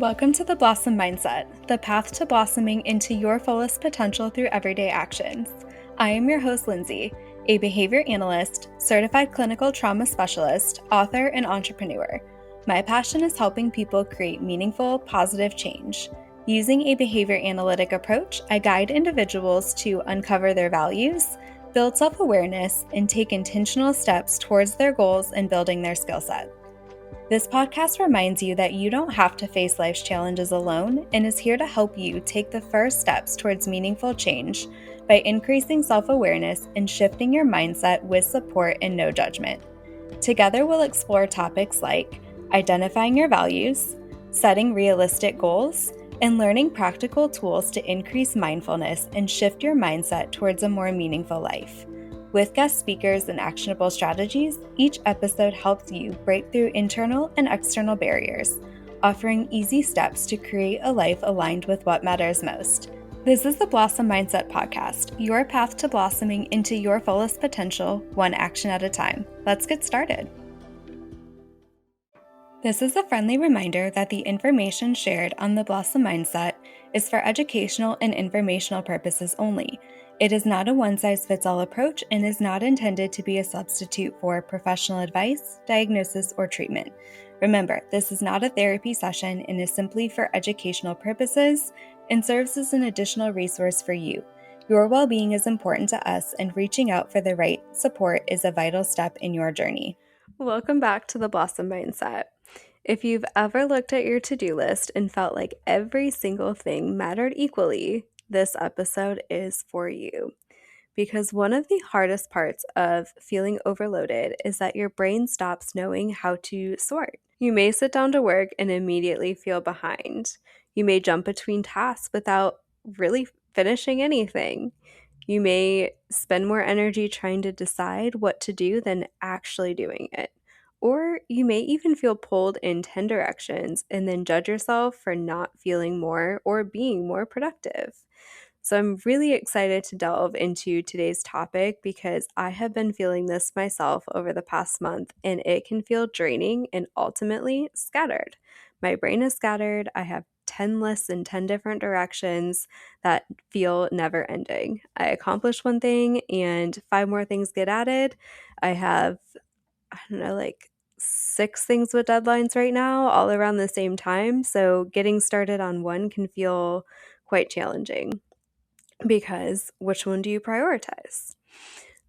Welcome to the Blossom Mindset, the path to blossoming into your fullest potential through everyday actions. I am your host, Lindsay, a behavior analyst, certified clinical trauma specialist, author, and entrepreneur. My passion is helping people create meaningful, positive change. Using a behavior analytic approach, I guide individuals to uncover their values, build self-awareness, and take intentional steps towards their goals and building their skill set. This podcast reminds you that you don't have to face life's challenges alone and is here to help you take the first steps towards meaningful change by increasing self-awareness and shifting your mindset with support and no judgment. Together, we'll explore topics like identifying your values, setting realistic goals, and learning practical tools to increase mindfulness and shift your mindset towards a more meaningful life. With guest speakers and actionable strategies, each episode helps you break through internal and external barriers, offering easy steps to create a life aligned with what matters most. This is the Blossom Mindset Podcast, your path to blossoming into your fullest potential, one action at a time. Let's get started. This is a friendly reminder that the information shared on the Blossom Mindset is for educational and informational purposes only. It is not a one-size-fits-all approach and is not intended to be a substitute for professional advice, diagnosis, or treatment. Remember, this is not a therapy session and is simply for educational purposes and serves as an additional resource for you. Your well-being is important to us, and reaching out for the right support is a vital step in your journey. Welcome back to the Blossom Mindset. If you've ever looked at your to-do list and felt like every single thing mattered equally, this episode is for you. Because one of the hardest parts of feeling overloaded is that your brain stops knowing how to sort. You may sit down to work and immediately feel behind. You may jump between tasks without really finishing anything. You may spend more energy trying to decide what to do than actually doing it. Or you may even feel pulled in 10 directions and then judge yourself for not feeling more or being more productive. So I'm really excited to delve into today's topic because I have been feeling this myself over the past month, and it can feel draining and ultimately scattered. My brain is scattered. I have 10 lists in 10 different directions that feel never ending. I accomplish one thing and 5 more things get added. I have, like 6 things with deadlines right now, all around the same time. So getting started on one can feel quite challenging because which one do you prioritize?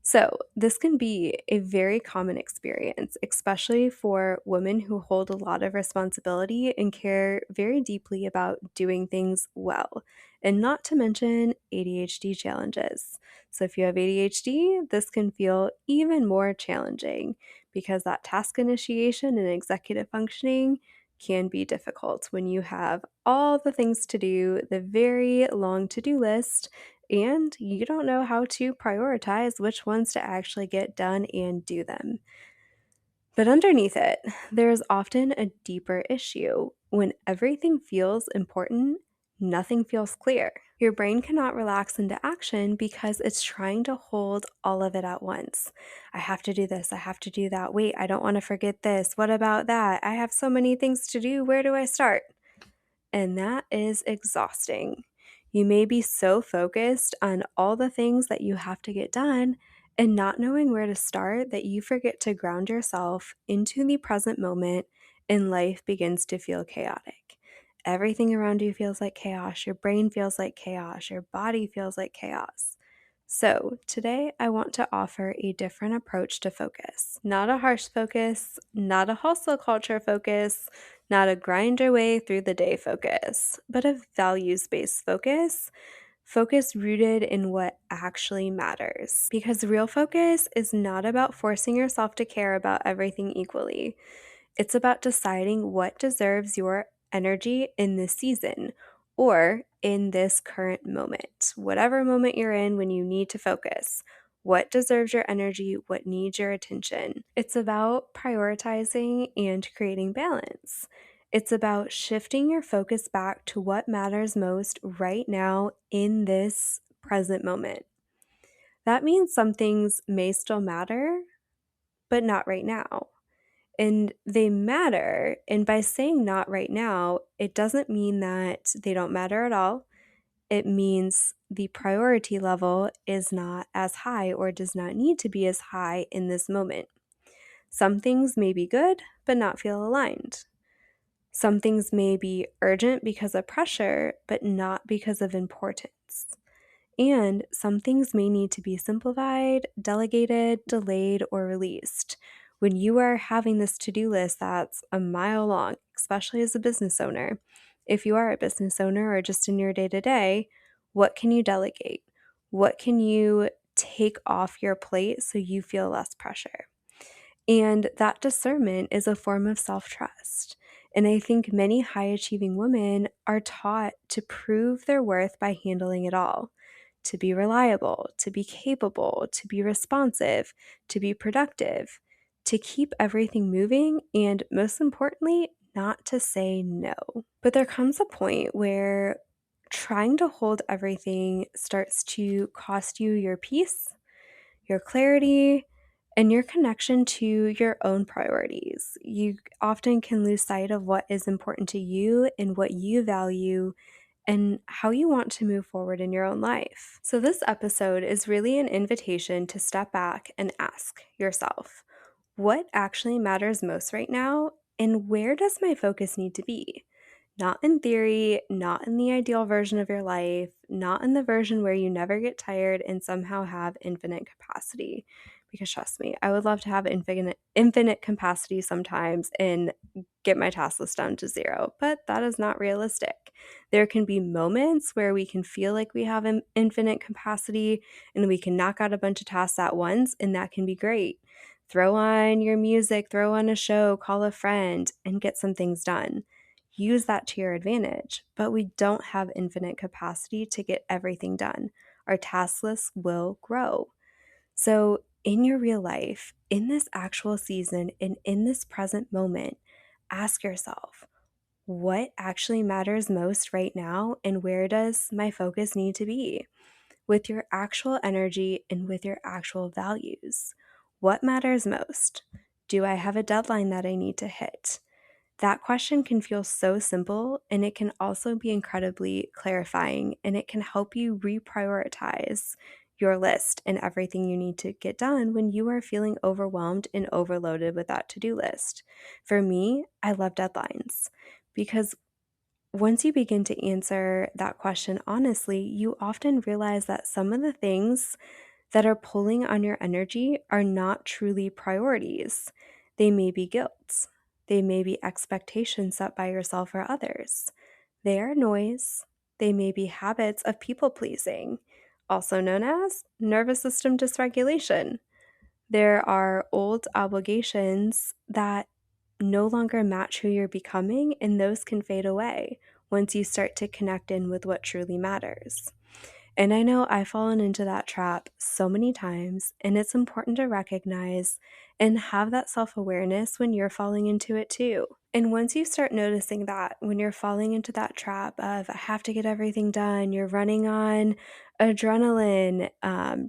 So, this can be a very common experience, especially for women who hold a lot of responsibility and care very deeply about doing things well, and not to mention ADHD challenges. So, if you have ADHD, this can feel even more challenging because that task initiation and executive functioning can be difficult when you have all the things to do, the very long to-do list, and you don't know how to prioritize which ones to actually get done and do them. But underneath it, there is often a deeper issue. When everything feels important, nothing feels clear. Your brain cannot relax into action because it's trying to hold all of it at once. I have to do this, I have to do that. Wait, I don't want to forget this. What about that? I have so many things to do. Where do I start? And that is exhausting. You may be so focused on all the things that you have to get done and not knowing where to start that you forget to ground yourself into the present moment and life begins to feel chaotic. Everything around you feels like chaos. Your brain feels like chaos. Your body feels like chaos. So, today I want to offer a different approach to focus. Not a harsh focus, not a hustle culture focus, not a grind your way through the day focus, but a values-based focus. Focus rooted in what actually matters. Because real focus is not about forcing yourself to care about everything equally. It's about deciding what deserves your energy in this season or in this current moment, whatever moment you're in when you need to focus. What deserves your energy? What needs your attention? It's about prioritizing and creating balance. It's about shifting your focus back to what matters most right now in this present moment. That means some things may still matter, but not right now. And they matter. And by saying not right now, it doesn't mean that they don't matter at all. It means the priority level is not as high or does not need to be as high in this moment. Some things may be good, but not feel aligned. Some things may be urgent because of pressure, but not because of importance. And some things may need to be simplified, delegated, delayed, or released. When you are having this to-do list that's a mile long, especially as a business owner, if you are a business owner or just in your day-to-day, what can you delegate? What can you take off your plate so you feel less pressure? And that discernment is a form of self-trust. And I think many high-achieving women are taught to prove their worth by handling it all, to be reliable, to be capable, to be responsive, to be productive, to keep everything moving, and most importantly, not to say no. But there comes a point where trying to hold everything starts to cost you your peace, your clarity, and your connection to your own priorities. You often can lose sight of what is important to you and what you value and how you want to move forward in your own life. So, this episode is really an invitation to step back and ask yourself, what actually matters most right now, and where does my focus need to be? Not in theory, not in the ideal version of your life, not in the version where you never get tired and somehow have infinite capacity. Because trust me, I would love to have infinite capacity sometimes and get my task list down to zero, but that is not realistic. There can be moments where we can feel like we have infinite capacity and we can knock out a bunch of tasks at once, and that can be great. Throw on your music, throw on a show, call a friend, and get some things done. Use that to your advantage, but we don't have infinite capacity to get everything done. Our task list will grow. So, in your real life, in this actual season, and in this present moment, ask yourself, what actually matters most right now, and where does my focus need to be? With your actual energy and with your actual values. What matters most? Do I have a deadline that I need to hit? That question can feel so simple, and it can also be incredibly clarifying, and it can help you reprioritize your list and everything you need to get done when you are feeling overwhelmed and overloaded with that to-do list. For me, I love deadlines because once you begin to answer that question honestly, you often realize that some of the things that are pulling on your energy are not truly priorities. They may be guilt. They may be expectations set by yourself or others. They are noise. They may be habits of people pleasing, also known as nervous system dysregulation. There are old obligations that no longer match who you're becoming, and those can fade away once you start to connect in with what truly matters. And I know I've fallen into that trap so many times, and it's important to recognize and have that self-awareness when you're falling into it too. And once you start noticing that, when you're falling into that trap of, I have to get everything done, you're running on adrenaline,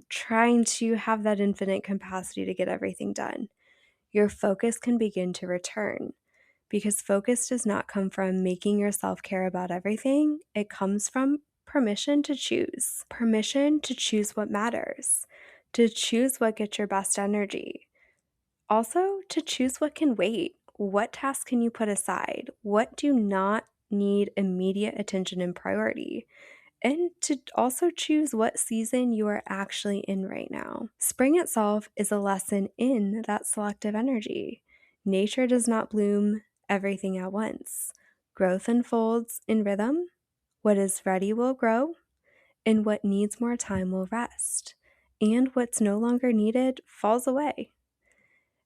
trying to have that infinite capacity to get everything done, your focus can begin to return. Because focus does not come from making yourself care about everything, it comes from permission to choose what matters, to choose what gets your best energy. Also, to choose what can wait. What tasks can you put aside? What do not need immediate attention and priority? And to also choose what season you are actually in right now. Spring itself is a lesson in that selective energy. Nature does not bloom everything at once. Growth unfolds in rhythm. What is ready will grow, and what needs more time will rest. And what's no longer needed falls away.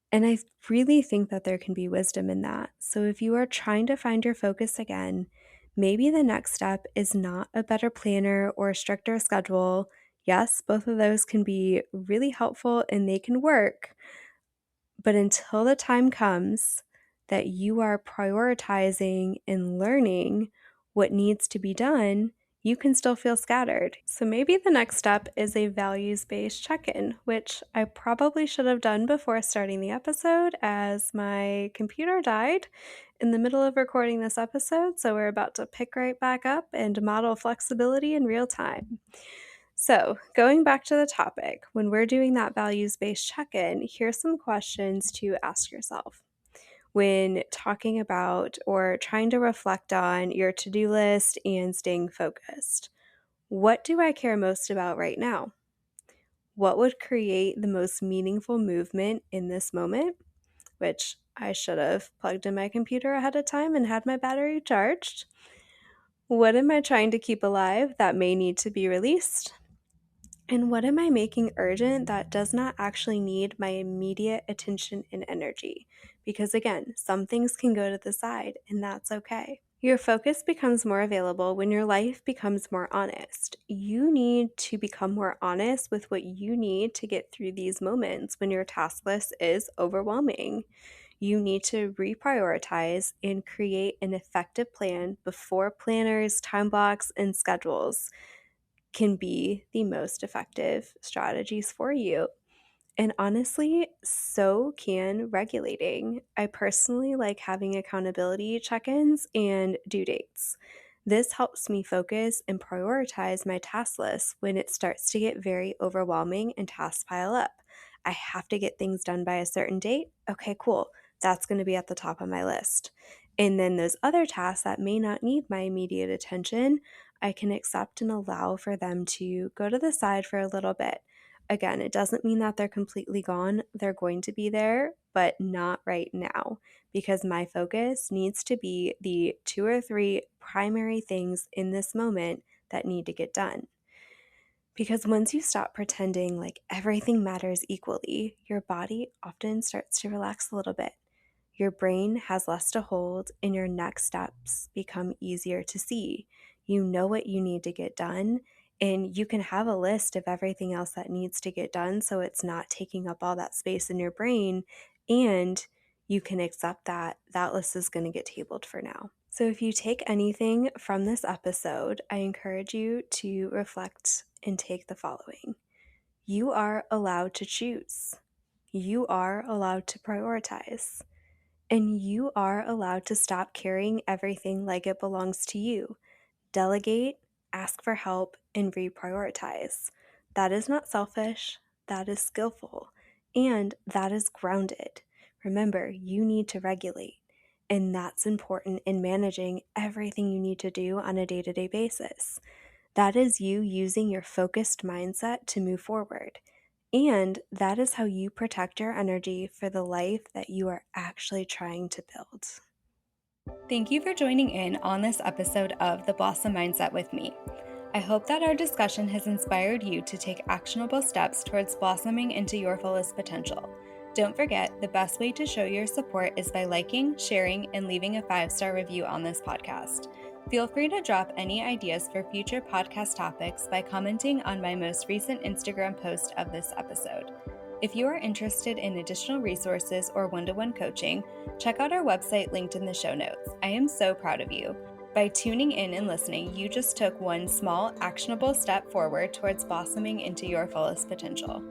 And I really think that there can be wisdom in that. So if you are trying to find your focus again, maybe the next step is not a better planner or a stricter schedule. Yes, both of those can be really helpful and they can work. But until the time comes that you are prioritizing and learning what needs to be done, you can still feel scattered. So maybe the next step is a values-based check-in, which I probably should have done before starting the episode as my computer died in the middle of recording this episode. So we're about to pick right back up and model flexibility in real time. So, going back to the topic, when we're doing that values based check in, here's some questions to ask yourself. When talking about or trying to reflect on your to do list and staying focused, what do I care most about right now? What would create the most meaningful movement in this moment? Which I should have plugged in my computer ahead of time and had my battery charged. What am I trying to keep alive that may need to be released? And what am I making urgent that does not actually need my immediate attention and energy? Because again, some things can go to the side, and that's okay. Your focus becomes more available when your life becomes more honest. You need to become more honest with what you need to get through these moments when your task list is overwhelming. You need to reprioritize and create an effective plan before planners, time blocks, and schedules can be the most effective strategies for you. And honestly, so can regulating. I personally like having accountability check ins and due dates. This helps me focus and prioritize my task list when it starts to get very overwhelming and tasks pile up. I have to get things done by a certain date. Okay, cool. That's going to be at the top of my list. And then those other tasks that may not need my immediate attention, I can accept and allow for them to go to the side for a little bit. Again, it doesn't mean that they're completely gone. They're going to be there, but not right now, because my focus needs to be the 2 or 3 primary things in this moment that need to get done. Because once you stop pretending like everything matters equally, your body often starts to relax a little bit. Your brain has less to hold, and your next steps become easier to see. You know what you need to get done, and you can have a list of everything else that needs to get done so it's not taking up all that space in your brain, and you can accept that that list is going to get tabled for now. So, if you take anything from this episode, I encourage you to reflect and take the following. You are allowed to choose. You are allowed to prioritize. And you are allowed to stop carrying everything like it belongs to you. Delegate, ask for help, and reprioritize. That is not selfish, that is skillful, and that is grounded. Remember, you need to regulate, and that's important in managing everything you need to do on a day to day basis. That is you using your focused mindset to move forward. And that is how you protect your energy for the life that you are actually trying to build. Thank you for joining in on this episode of The Blossom Mindset with me. I hope that our discussion has inspired you to take actionable steps towards blossoming into your fullest potential. Don't forget, the best way to show your support is by liking, sharing, and leaving a 5-star review on this podcast. Feel free to drop any ideas for future podcast topics by commenting on my most recent Instagram post of this episode. If you are interested in additional resources or one-to-one coaching, check out our website linked in the show notes. I am so proud of you. By tuning in and listening, you just took one small, actionable step forward towards blossoming into your fullest potential.